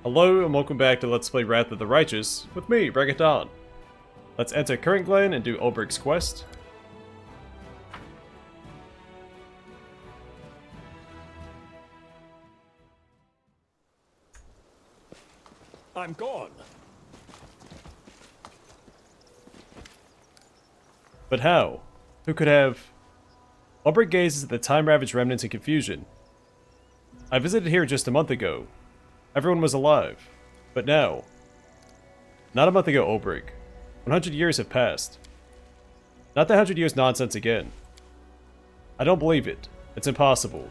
Hello and welcome back to Let's Play Wrath of the Righteous with me, Regaton. Let's enter Currantglen and do Ulbrig's quest. I'm gone. But how? Who could have... Ulbrig gazes at the time-ravaged remnants in confusion. I visited here just a month ago. Everyone was alive. But now... Not a month ago, Ulbrig. 100 years have passed. Not the 100 years nonsense again. I don't believe it. It's impossible.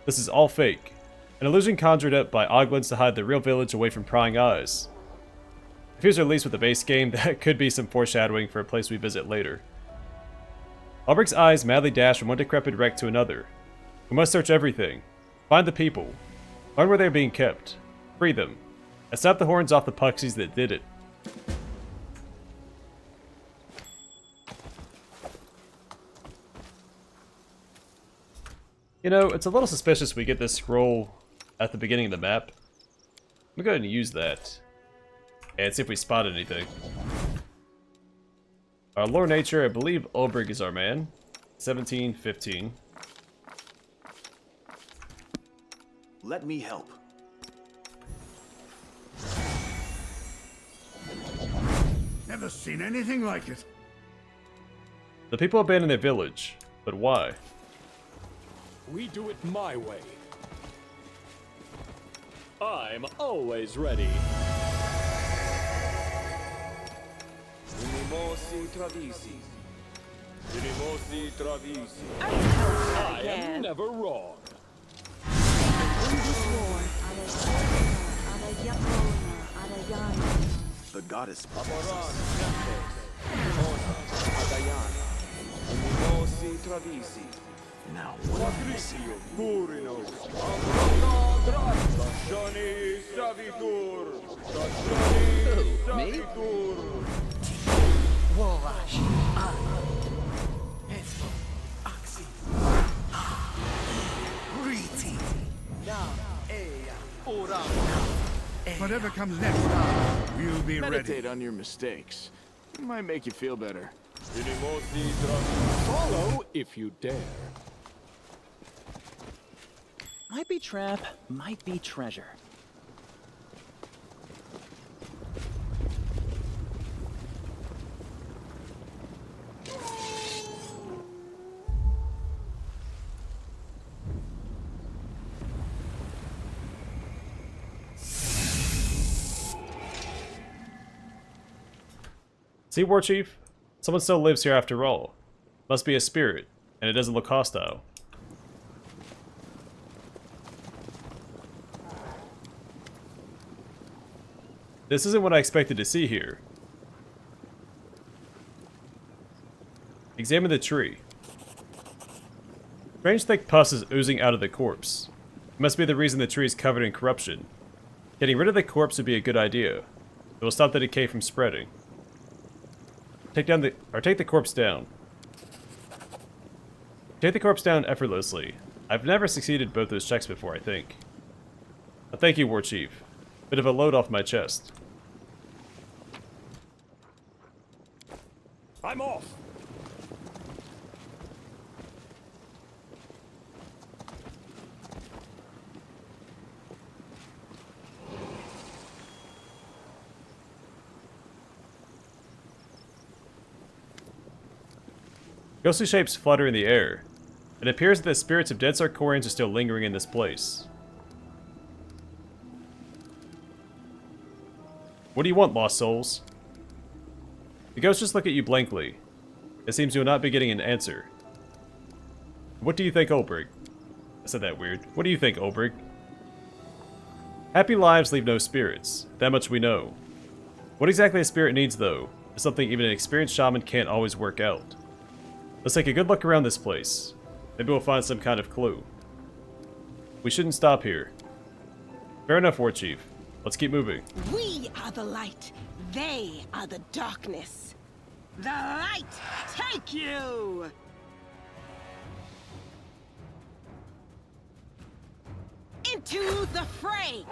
This is all fake. An illusion conjured up by Oglins to hide the real village away from prying eyes. If he was released with the base game, that could be some foreshadowing for a place we visit later. Ulbrig's eyes madly dash from one decrepit wreck to another. We must search everything. Find the people. Learn where they're being kept. Free them. And snap the horns off the puxies that did it. You know, it's a little suspicious we get this scroll at the beginning of the map. I'm gonna go ahead and use that. And see if we spot anything. Our lore nature, I believe Ulbrig is our man. 17, 15. Let me help. Never seen anything like it. The people abandoned their village, but why? We do it my way. I'm always ready. I am never wrong. The goddess. Now, what am I missing? Me? Whatever comes next, we'll be Meditate ready. on your mistakes. It might make you feel better. Follow if you dare. Might be trap, might be treasure. See, War Chief? Someone still lives here after all. Must be a spirit, and it doesn't look hostile. This isn't what I expected to see here. Examine the tree. Strange thick pus is oozing out of the corpse. It must be the reason the tree is covered in corruption. Getting rid of the corpse would be a good idea. It will stop the decay from spreading. Take the corpse down. Take the corpse down effortlessly. I've never succeeded both those checks before, I think. Thank you, War Chief. Bit of a load off my chest. I'm off. Ghostly shapes flutter in the air. It appears that the spirits of dead Sarkorians are still lingering in this place. What do you want, lost souls? The ghosts just look at you blankly. It seems you will not be getting an answer. What do you think, Ulbrig? I said that weird. What do you think, Ulbrig? Happy lives leave no spirits. That much we know. What exactly a spirit needs, though, is something even an experienced shaman can't always work out. Let's take a good look around this place. Maybe we'll find some kind of clue. We shouldn't stop here. Fair enough, War Chief. Let's keep moving. We are the light. They are the darkness. The light take you! Into the fray!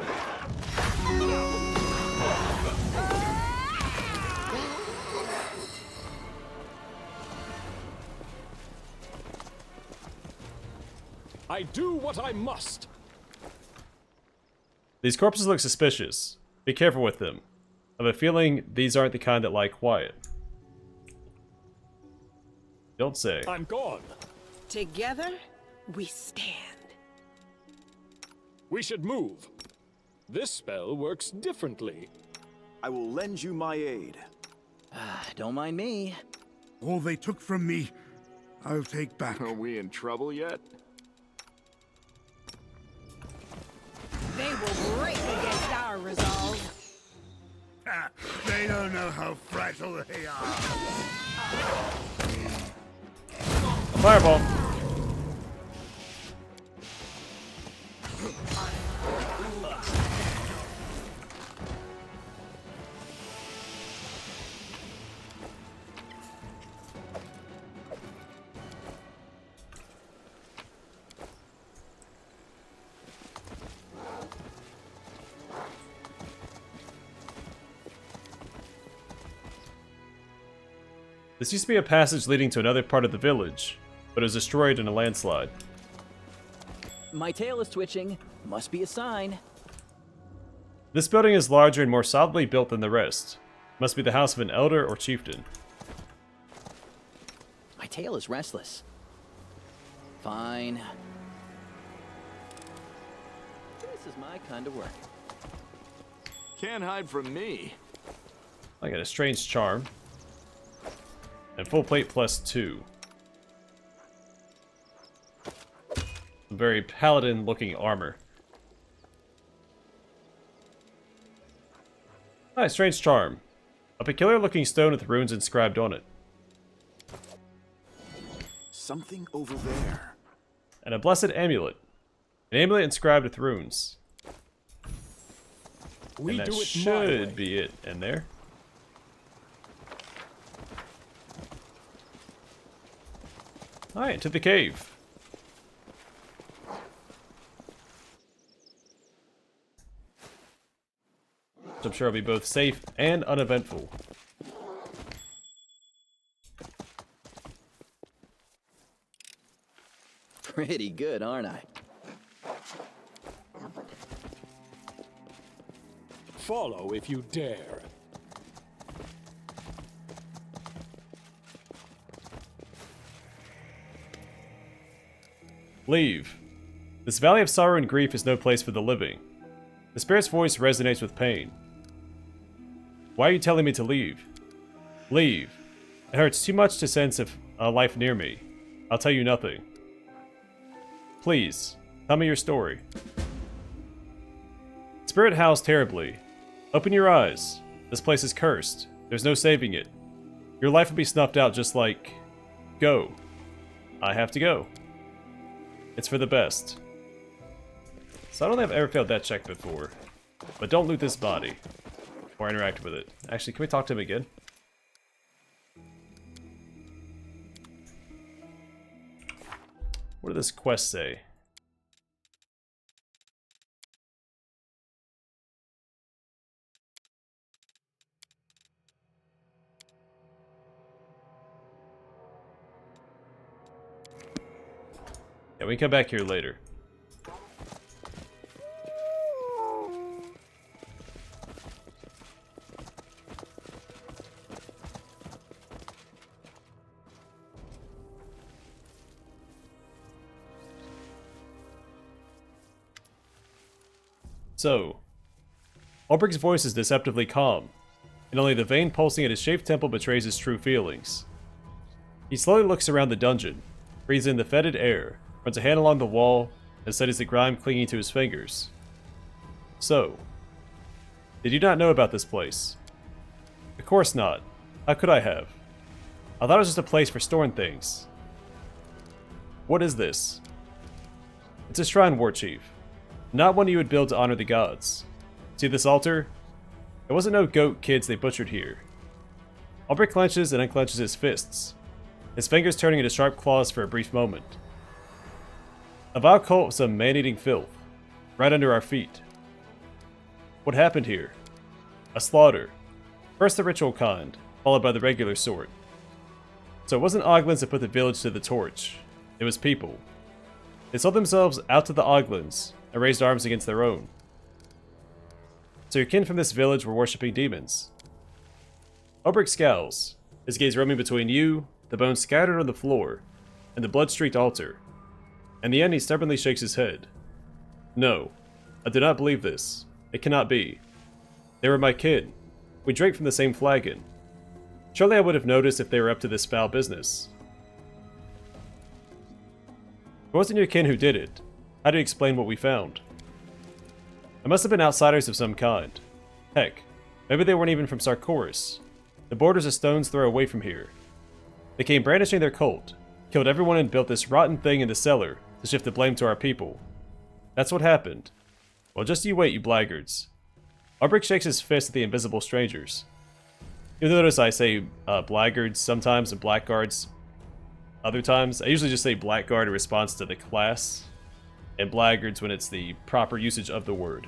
I do what I must. These corpses look suspicious. Be careful with them. I have a feeling these aren't the kind that lie quiet. Don't say. I'm gone. Together, we stand. We should move. This spell works differently. I will lend you my aid. Don't mind me. All they took from me, I'll take back. Are we in trouble yet? They will break against our resolve. Ah, they don't know how fragile they are. A fireball. This used to be a passage leading to another part of the village, but it was destroyed in a landslide. My tail is twitching. Must be a sign. This building is larger and more solidly built than the rest. Must be the house of an elder or chieftain. My tail is restless. Fine. This is my kind of work. Can't hide from me. I got a strange charm. And full plate +2. Some very paladin looking armor. Hi, strange charm. A peculiar looking stone with runes inscribed on it. Something over there. And a blessed amulet. An amulet inscribed with runes. We And that do it my way. should be it in there. Alright, to the cave. Which I'm sure will be both safe and uneventful. Pretty good, aren't I? Follow if you dare. Leave. This valley of sorrow and grief is no place for the living. The spirit's voice resonates with pain. Why are you telling me to leave? Leave. It hurts too much to sense of a life near me. I'll tell you nothing. Please, tell me your story. Spirit howls terribly. Open your eyes. This place is cursed. There's no saving it. Your life will be snuffed out just like... Go. I have to go. It's for the best. So I don't think I've ever failed that check before. But don't loot this body. Or interact with it. Actually, can we talk to him again? What did this quest say? Yeah, we can come back here later. So, Ulbrig's voice is deceptively calm, and only the vein pulsing at his shaved temple betrays his true feelings. He slowly looks around the dungeon, breathes in the fetid air, runs a hand along the wall, and studies the grime clinging to his fingers. So, did you not know about this place? Of course not. How could I have? I thought it was just a place for storing things. What is this? It's a shrine, War Chief. Not one you would build to honor the gods. See this altar? It wasn't no goat kids they butchered here. Ulbrig clenches and unclenches his fists, his fingers turning into sharp claws for a brief moment. A vile cult of some man-eating filth, right under our feet. What happened here? A slaughter. First the ritual kind, followed by the regular sort. So it wasn't Oglins that put the village to the torch. It was people. They sold themselves out to the Oglins and raised arms against their own. So your kin from this village were worshipping demons. Ulbrig scowls, his gaze roaming between you, the bones scattered on the floor, and the blood-streaked altar. In the end, he stubbornly shakes his head. No, I do not believe this. It cannot be. They were my kin. We drank from the same flagon. Surely I would have noticed if they were up to this foul business. It wasn't your kin who did it. How do you explain what we found? It must have been outsiders of some kind. Heck, maybe they weren't even from Sarkorian. The border's a stone's throw away from here. They came brandishing their cult, killed everyone and built this rotten thing in the cellar to shift the blame to our people. That's what happened. Well, just you wait, you blackguards. Ulbrig shakes his fist at the invisible strangers. You'll notice I say blackguards sometimes and blackguards other times. I usually just say blackguard in response to the class, and blackguards when it's the proper usage of the word.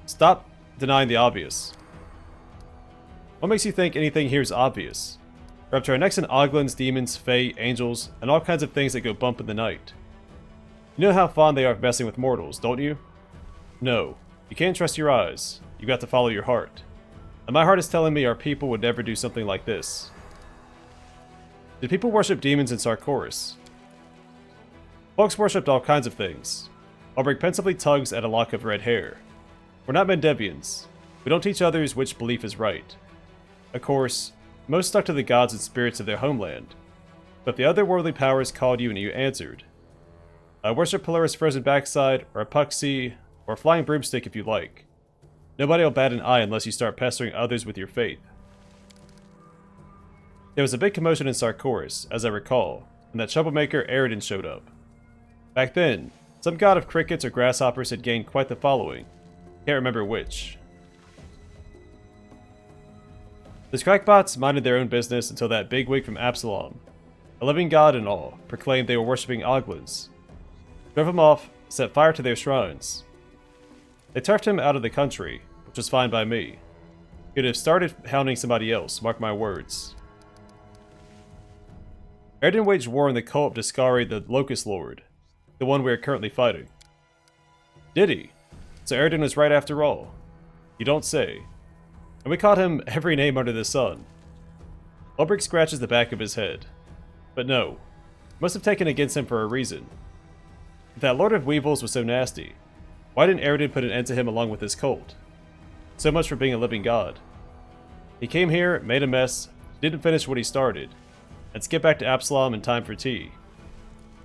Stop denying the obvious. What makes you think anything here is obvious? We're up to our necks in oglins, demons, fae, angels, and all kinds of things that go bump in the night. You know how fond they are of messing with mortals, don't you? No, you can't trust your eyes. You got to follow your heart. And my heart is telling me our people would never do something like this. Did people worship demons in Sarkorian? Folks worshipped all kinds of things. Ulbrig pensively tugs at a lock of red hair. We're not Mendevians. We don't teach others which belief is right. Of course, most stuck to the gods and spirits of their homeland. But if the otherworldly powers called you and you answered. I worship Polaris' frozen backside, or a puxy, or a flying broomstick if you like. Nobody will bat an eye unless you start pestering others with your faith. There was a big commotion in Sarkorian, as I recall, when that troublemaker Aridin showed up. Back then, some god of crickets or grasshoppers had gained quite the following. Can't remember which. The crackpots minded their own business until that bigwig from Absalom, a living god and all, proclaimed they were worshipping oglins. Drove him off, set fire to their shrines. They turfed him out of the country, which was fine by me. He could have started hounding somebody else, mark my words. Aridin waged war on the cult of Discari the Locust Lord, the one we are currently fighting. Did he? So Aridin was right after all. You don't say. And we called him every name under the sun. Ulbrig scratches the back of his head. But no, must have taken against him for a reason. If that Lord of Weevils was so nasty, why didn't Aridin put an end to him along with his cult? So much for being a living god. He came here, made a mess, didn't finish what he started, and skipped back to Absalom in time for tea.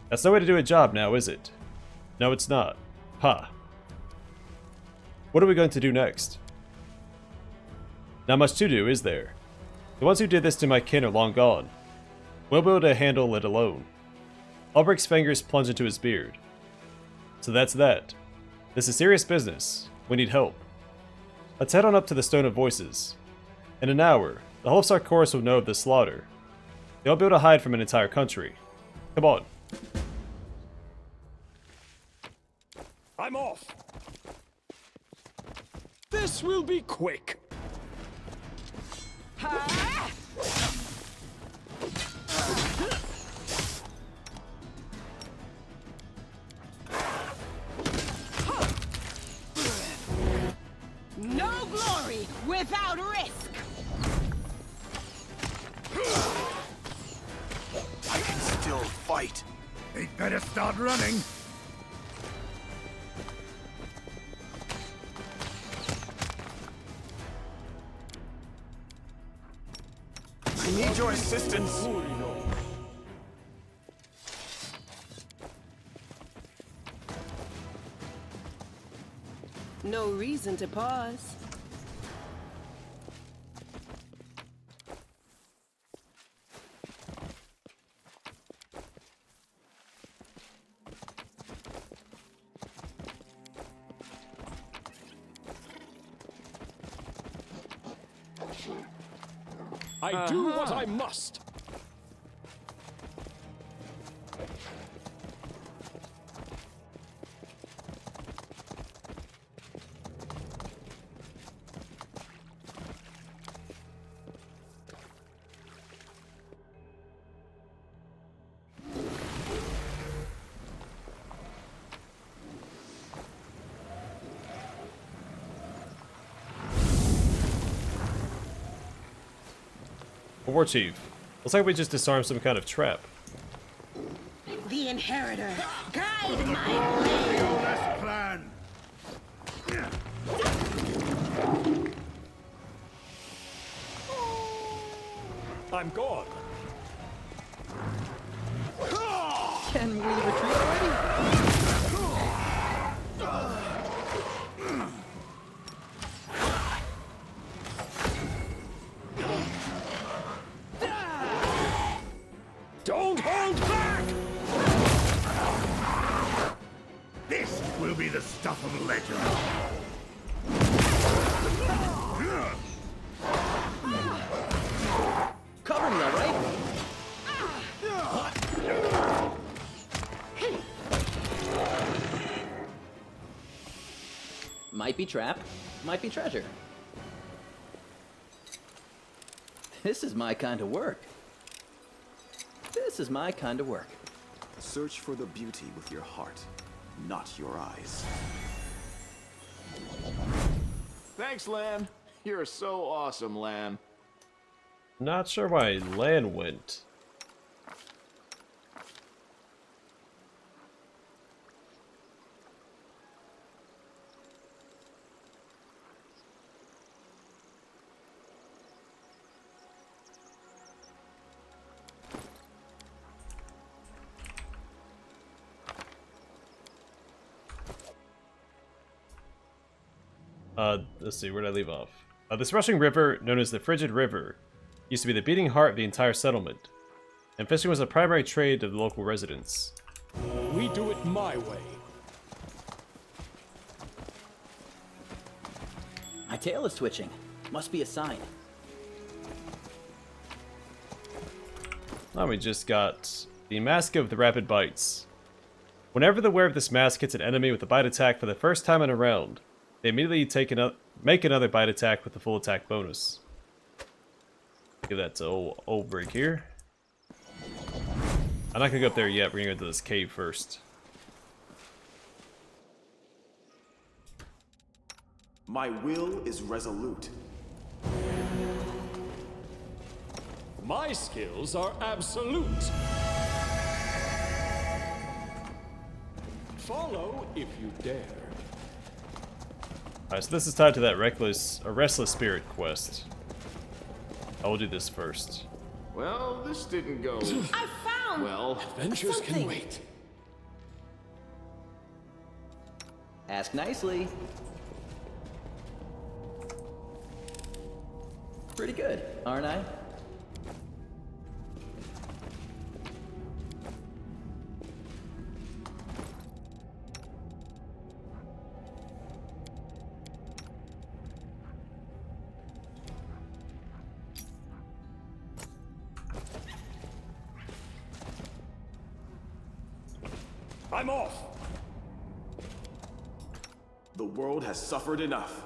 That's no way to do a job now, is it? No, it's not. Ha. What are we going to do next? Not much to do, is there? The ones who did this to my kin are long gone. We'll be able to handle it alone. Ulbrig's fingers plunge into his beard. So that's that. This is serious business. We need help. Let's head on up to the Stone of Voices. In an hour, the whole of Sarkorian will know of this slaughter. They won't be able to hide from an entire country. Come on. I'm off. This will be quick. No glory without risk. I can still fight. He'd better start running. I need your assistance. No reason to pause. I do what I must. War Chief. Looks like we just disarmed some kind of trap. The Inheritor, guide my blade. Last clan. I'm gone. Can we retreat already? Don't hold back! This will be the stuff of legend. Cover me, all right? Might be trap, might be treasure. This is my kind of work. This is my kind of work. Search for the beauty with your heart, not your eyes. Thanks, Lan. You're so awesome, Lan. Not sure why Lan went. Let's see, where did I leave off? This rushing river, known as the Frigid River, used to be the beating heart of the entire settlement, and fishing was a primary trade of the local residents. We do it my way. My tail is twitching. Must be a sign. Now we just got the Mask of the Rapid Bites. Whenever the wearer of this mask hits an enemy with a bite attack for the first time in a round, they immediately make another bite attack with the full attack bonus. Give that to Ulbrig here. I'm not gonna go up there yet, we're gonna go to this cave first. My will is resolute. My skills are absolute. Follow if you dare. Alright, so this is tied to that restless spirit quest. I will do this first. Well, this didn't go I found well. Adventures can something. wait. Ask nicely. Pretty good, aren't I? I'm off. The world has suffered enough.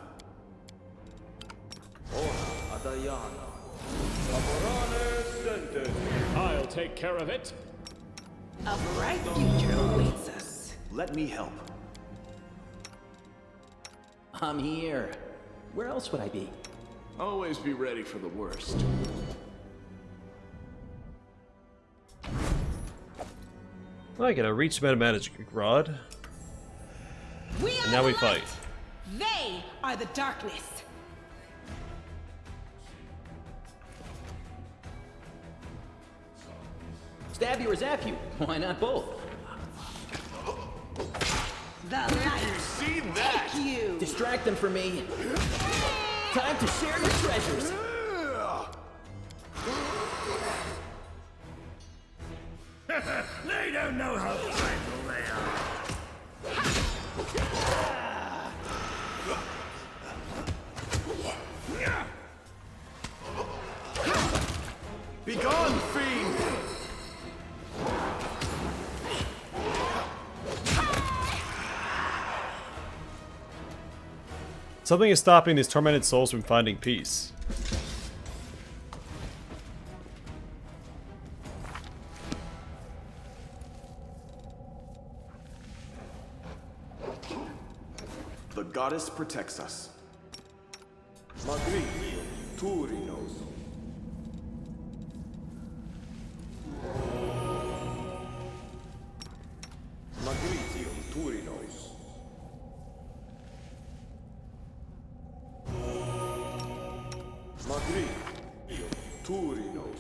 I'll take care of it. A bright future awaits us. Let me help. I'm here. Where else would I be? Always be ready for the worst. I get a reach meta magic rod. We And are now the we light. fight. They are the darkness. Stab you or zap you? Why not both? The light. See that? Take you. Distract them from me. Time to share your treasures. They don't know how fragile they are. Begone, fiend! Something is stopping these tormented souls from finding peace. The goddess protects us. Turinos. Madrid, Turinos.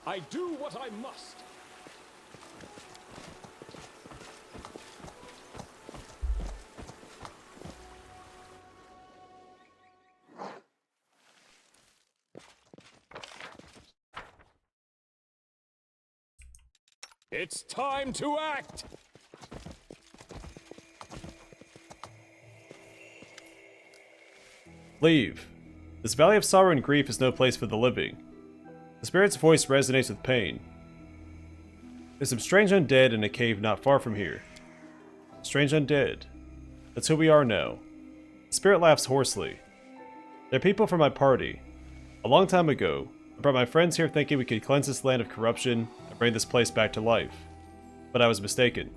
I do what I must. It's time to act! Leave. This valley of sorrow and grief is no place for the living. The spirit's voice resonates with pain. There's some strange undead in a cave not far from here. Strange undead. That's who we are now. The spirit laughs hoarsely. They're people from my party. A long time ago, I brought my friends here thinking we could cleanse this land of corruption and bring this place back to life. But I was mistaken.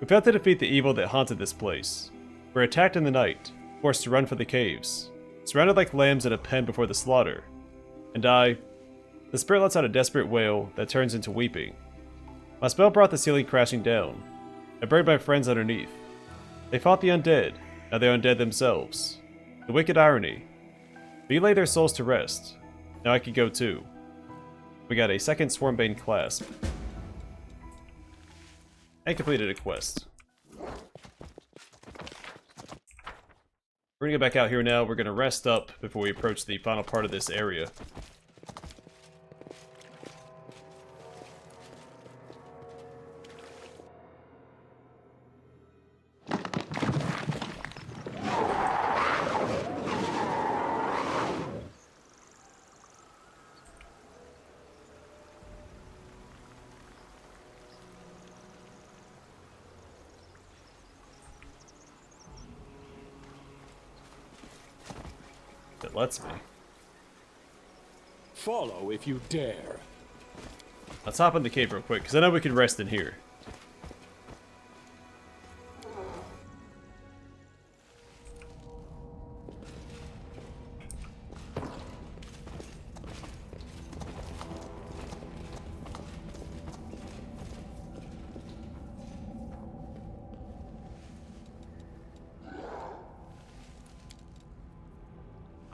We failed to defeat the evil that haunted this place. We were attacked in the night, forced to run for the caves, surrounded like lambs in a pen before the slaughter. And the spirit lets out a desperate wail that turns into weeping. My spell brought the ceiling crashing down. I buried my friends underneath. They fought the undead, now they're undead themselves. The wicked irony. We lay their souls to rest. Now I can go too. We got a second Swarmbane clasp. And completed a quest. We're gonna go back out here now. We're gonna rest up before we approach the final part of this area. It lets me. Follow if you dare. Let's hop in the cave real quick, because I know we can rest in here.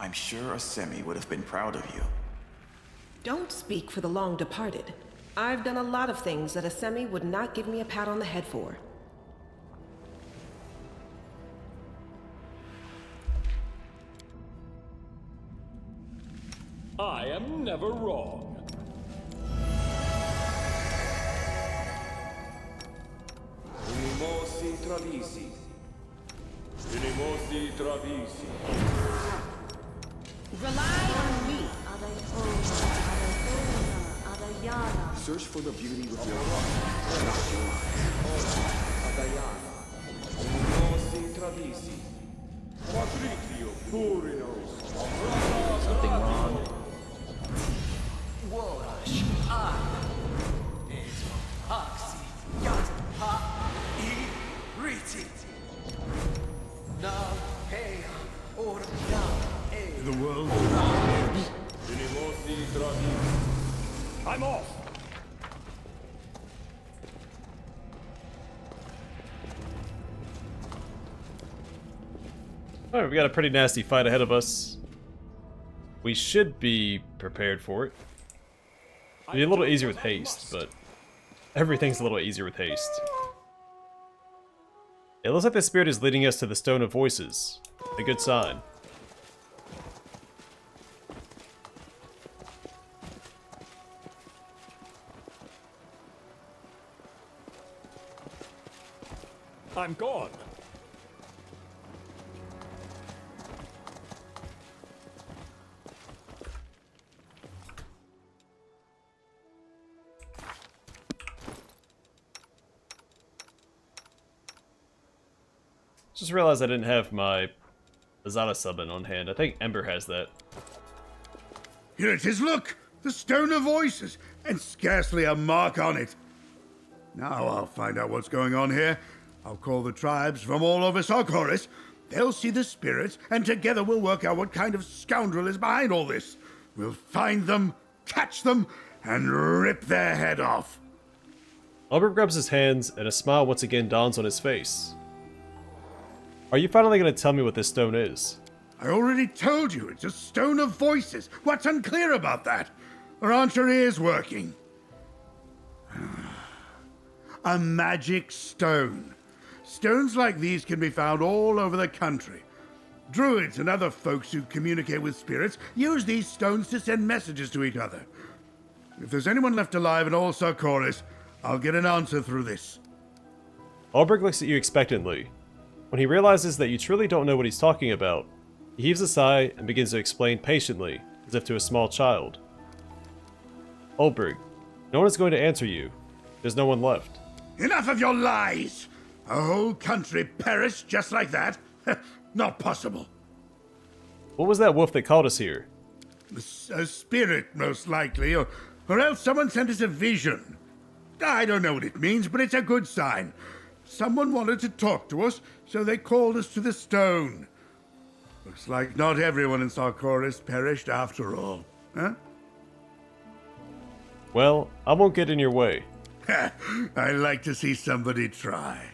I'm sure a Semi would have been proud of you. Don't speak for the long departed. I've done a lot of things that a Semi would not give me a pat on the head for. I am never wrong. Unimosi Travisi. Unimosi Travisi. Rely on me. Search for the beauty with your heart, not your eyes. Unimosi Travisi. Patricio Turinos. Something wrong? The world. Unimosi Travisi. I'm off! Alright, we got a pretty nasty fight ahead of us. We should be prepared for it. It'll be a little easier with haste, but everything's a little easier with haste. It looks like the spirit is leading us to the Stone of Voices. A good sign. I'm gone. Just realized I didn't have my Azada summon on hand. I think Ember has that. Here it is, look! The Stone of Voices, and scarcely a mark on it. Now I'll find out what's going on here. I'll call the tribes from all over Sarkoris. They'll see the spirits, and together we'll work out what kind of scoundrel is behind all this. We'll find them, catch them, and rip their head off. Ulbrig rubs his hands, and a smile once again dawns on his face. Are you finally going to tell me what this stone is? I already told you, it's a Stone of Voices. What's unclear about that? Or aren't your ears working? A magic stone. Stones like these can be found all over the country. Druids and other folks who communicate with spirits use these stones to send messages to each other. If there's anyone left alive in all Sarkoris, I'll get an answer through this. Ulbrig looks at you expectantly. When he realizes that you truly don't know what he's talking about, he heaves a sigh and begins to explain patiently, as if to a small child. Ulbrig, no one is going to answer you. There's no one left. Enough of your lies! A whole country perished just like that? Not possible. What was that wolf that called us here? A spirit, most likely, or else someone sent us a vision. I don't know what it means, but it's a good sign. Someone wanted to talk to us, so they called us to the stone. Looks like not everyone in Sarkoris perished after all, huh? Well, I won't get in your way. I like to see somebody try.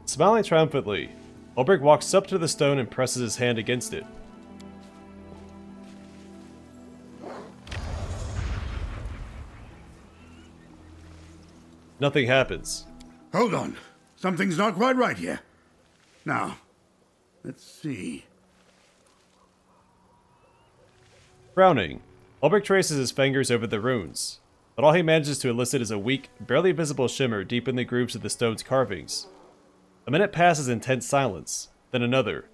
Smiling triumphantly, Ulbrig walks up to the stone and presses his hand against it. Nothing happens. Hold on. Something's not quite right here. Now, let's see. Frowning, Ulbrig traces his fingers over the runes, but all he manages to elicit is a weak, barely visible shimmer deep in the grooves of the stone's carvings. A minute passes in tense silence, then another.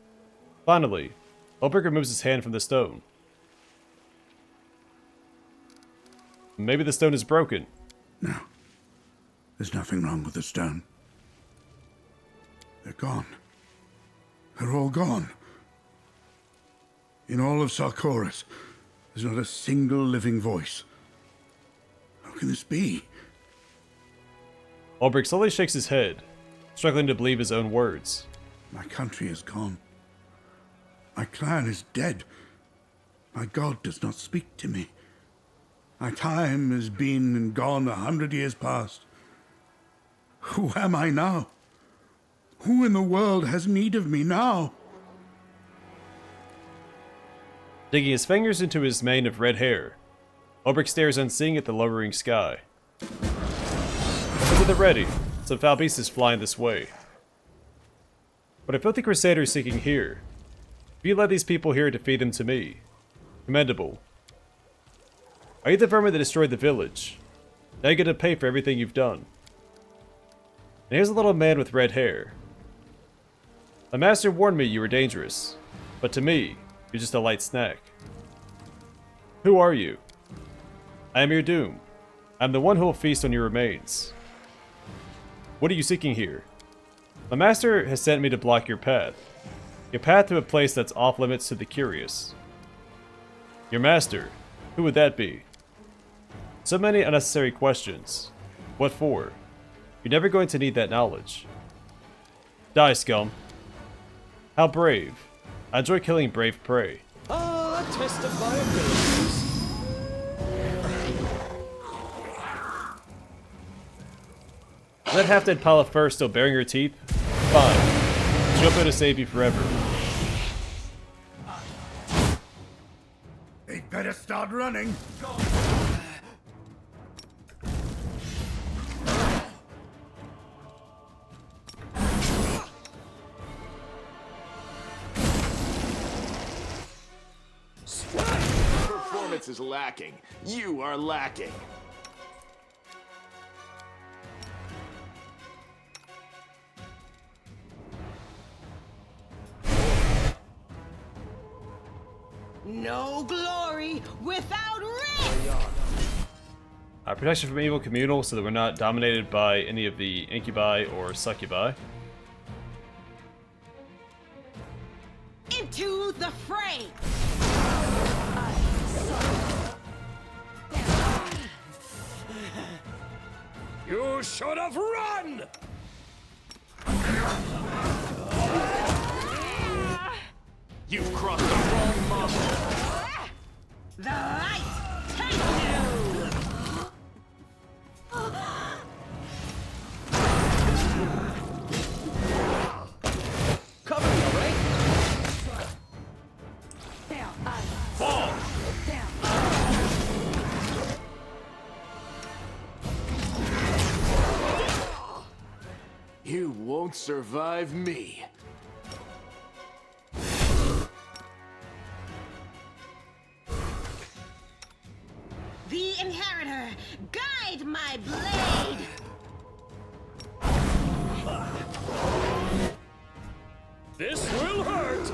Finally, Ulbrig removes his hand from the stone. Maybe the stone is broken. No. There's nothing wrong with the stone. They're gone. They're all gone. In all of Sarkoris, there's not a single living voice. How can this be? Ulbrig slowly shakes his head, struggling to believe his own words. My country is gone. My clan is dead. My god does not speak to me. My time has been and gone 100 years past. Who am I now? Who in the world has need of me now? Digging his fingers into his mane of red hair, Ulbrig stares unseeing at the lowering sky. To the ready, some foul beast is flying this way. But a filthy crusader is seeking here. If you led these people here to feed them to me, commendable. Are you the vermin that destroyed the village? Now you get to pay for everything you've done. And here's a little man with red hair. My master warned me you were dangerous, but to me, you're just a light snack. Who are you? I am your doom. I'm the one who will feast on your remains. What are you seeking here? My master has sent me to block your path to a place that's off limits to the curious. Your master? Who would that be? So many unnecessary questions. What for? You're never going to need that knowledge. Die, scum. How brave. I enjoy killing brave prey. Ah, test of my abilities. That half-dead pile of fur still bearing your teeth? Fine. She'll be able to save you forever. They'd better start running. Performance is lacking. You are lacking. No glory without risk! Protection from evil communal so that we're not dominated by any of the incubi or succubi. Into the fray! You should have run! You've crossed the wrong mark. The light take you! Cover me, all right? Fall! You won't survive me. The Inheritor, guide my blade! This will hurt!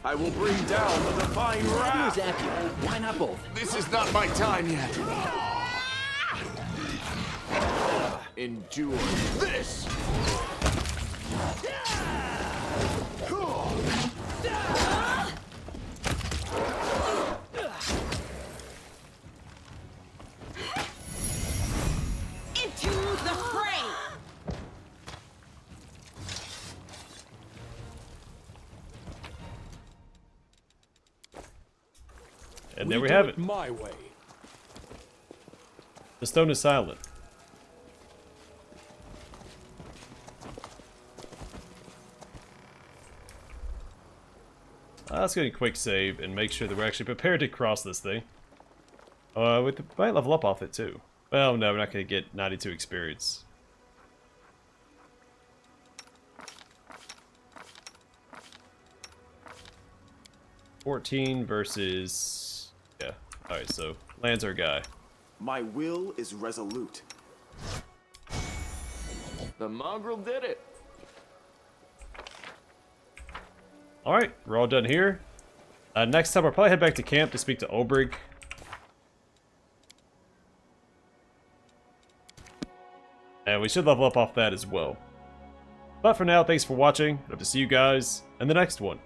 I will bring down the divine Who wrath. zap you? Why not both? This is not my time yet. Endure this! Into the fray! And there we have it. My way. The stone is silent. Let's get a quick save and make sure that we're actually prepared to cross this thing. We might level up off it too. Well, no, we're not going to get 92 experience. $14 versus... Yeah. Alright, so Land's our guy. My will is resolute. The mongrel did it. Alright, we're all done here. Next time, I'll probably head back to camp to speak to Ulbrig. And we should level up off that as well. But for now, thanks for watching. Hope to see you guys in the next one.